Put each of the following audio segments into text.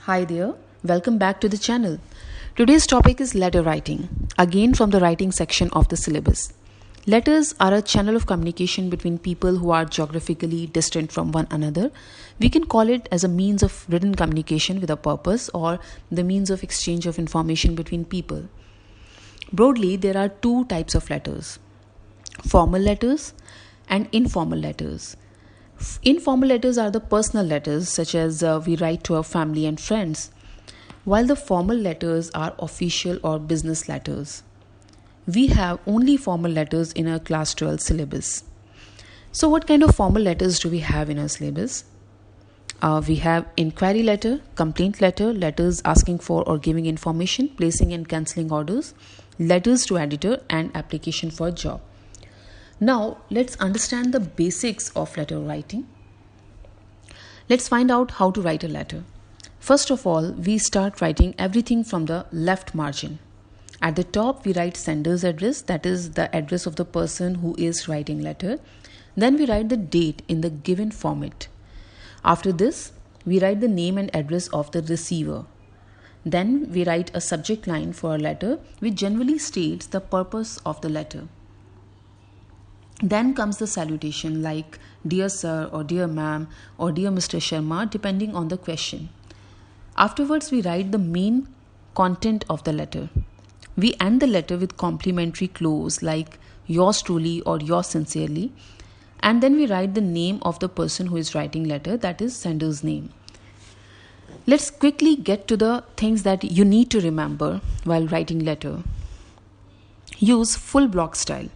Hi there, welcome back to the channel. Today's topic is letter writing, again from the writing section of the syllabus. Letters are a channel of communication between people who are geographically distant from one another. We can call it as a means of written communication with a purpose or the means of exchange of information between people. Broadly, there are two types of letters: formal letters and informal letters. Informal letters are the personal letters, such as we write to our family and friends, while the formal letters are official or business letters. We have only formal letters in our class 12 syllabus. So what kind of formal letters do we have in our syllabus? We have inquiry letter, complaint letter, letters asking for or giving information, placing and cancelling orders, letters to editor, and application for a job. Now, let's understand the basics of letter writing. Let's find out how to write a letter. First of all, we start writing everything from the left margin. At the top, we write sender's address, that is the address of the person who is writing letter. Then we write the date in the given format. After this, we write the name and address of the receiver. Then we write a subject line for a letter which generally states the purpose of the letter. Then comes the salutation like "Dear Sir" or "Dear Ma'am" or "Dear Mr. Sharma" depending on the question. Afterwards, we write the main content of the letter. We end the letter with complimentary clause like "Yours truly" or "Yours sincerely." And then we write the name of the person who is writing letter, that is sender's name. Let's quickly get to the things that you need to remember while writing letter. Use full block style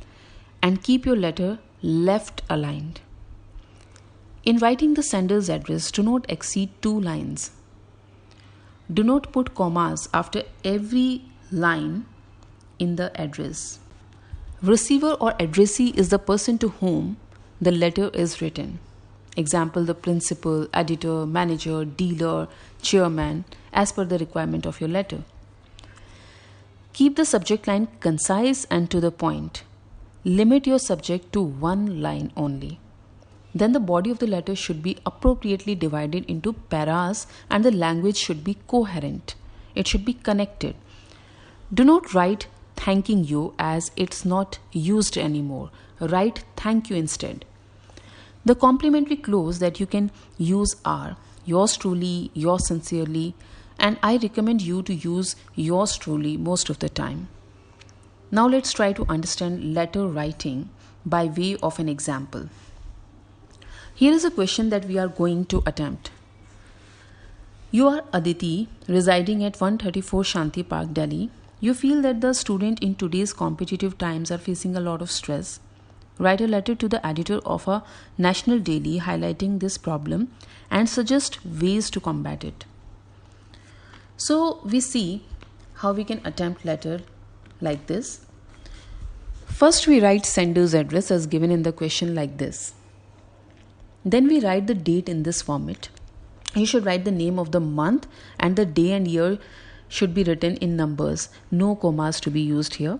and keep your letter left aligned. In writing the sender's address, do not exceed 2 lines. Do not put commas after every line in the address. Receiver or addressee is the person to whom the letter is written. Example, the principal, editor, manager, dealer, chairman, as per the requirement of your letter. Keep the subject line concise and to the point. Limit your subject to 1 line only. Then the body of the letter should be appropriately divided into paras and the language should be coherent. It should be connected. Do not write "thanking you" as it's not used anymore. Write "thank you" instead. The complimentary clause that you can use are "yours truly," "yours sincerely," and I recommend you to use "yours truly" most of the time. Now let's try to understand letter writing by way of an example. Here is a question that we are going to attempt. You are Aditi, residing at 134 Shanti Park, Delhi. You feel that the student in today's competitive times are facing a lot of stress. Write a letter to the editor of a national daily highlighting this problem and suggest ways to combat it. So we see how we can attempt letter like this. First, we write sender's address as given in the question like this. Then we write the date in this format. You should write the name of the month and the day and year should be written in numbers. No commas to be used here.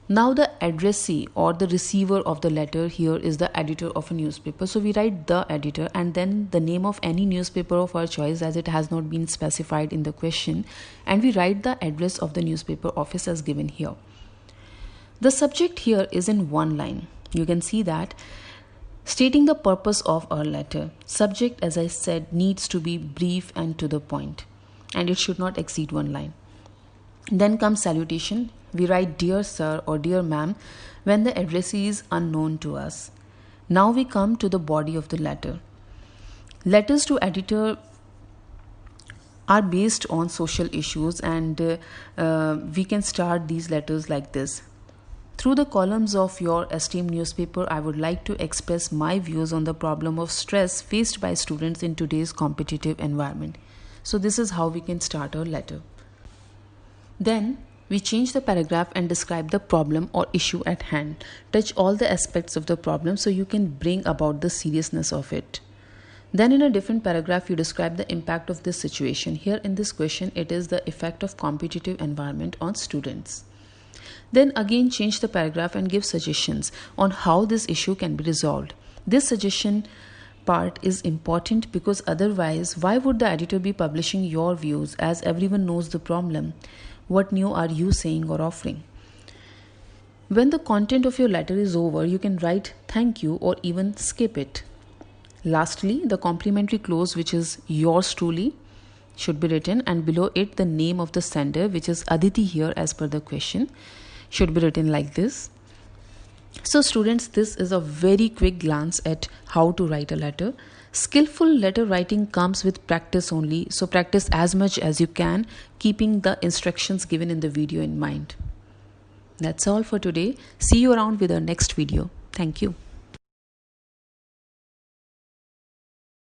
Now the addressee or the receiver of the letter here is the editor of a newspaper. So we write "the editor" and then the name of any newspaper of our choice as it has not been specified in the question, and we write the address of the newspaper office as given here. The subject here is in 1 line. You can see that stating the purpose of our letter. Subject, as I said, needs to be brief and to the point, and it should not exceed 1 line. Then comes salutation. We write "Dear Sir" or "Dear Ma'am" when the addressee is unknown to us. Now we come to the body of the letter. Letters to editor are based on social issues, and we can start these letters like this. Through the columns of your esteemed newspaper, I would like to express my views on the problem of stress faced by students in today's competitive environment. So this is how we can start our letter. Then we change the paragraph and describe the problem or issue at hand. Touch all the aspects of the problem so you can bring about the seriousness of it. Then in a different paragraph, you describe the impact of this situation. Here in this question, it is the effect of competitive environment on students. Then again change the paragraph and give suggestions on how this issue can be resolved. This suggestion part is important because otherwise, why would the editor be publishing your views as everyone knows the problem? What new are you saying or offering? When the content of your letter is over, you can write thank you or even skip it. Lastly, the complimentary clause, which is yours truly, should be written, and below it the name of the sender, which is Aditi here as per the question, should be written like this. So students, this is a very quick glance at how to write a letter. Skillful letter writing comes with practice only, so practice as much as you can, keeping the instructions given in the video in mind. That's all for today. See you around with our next video. Thank you.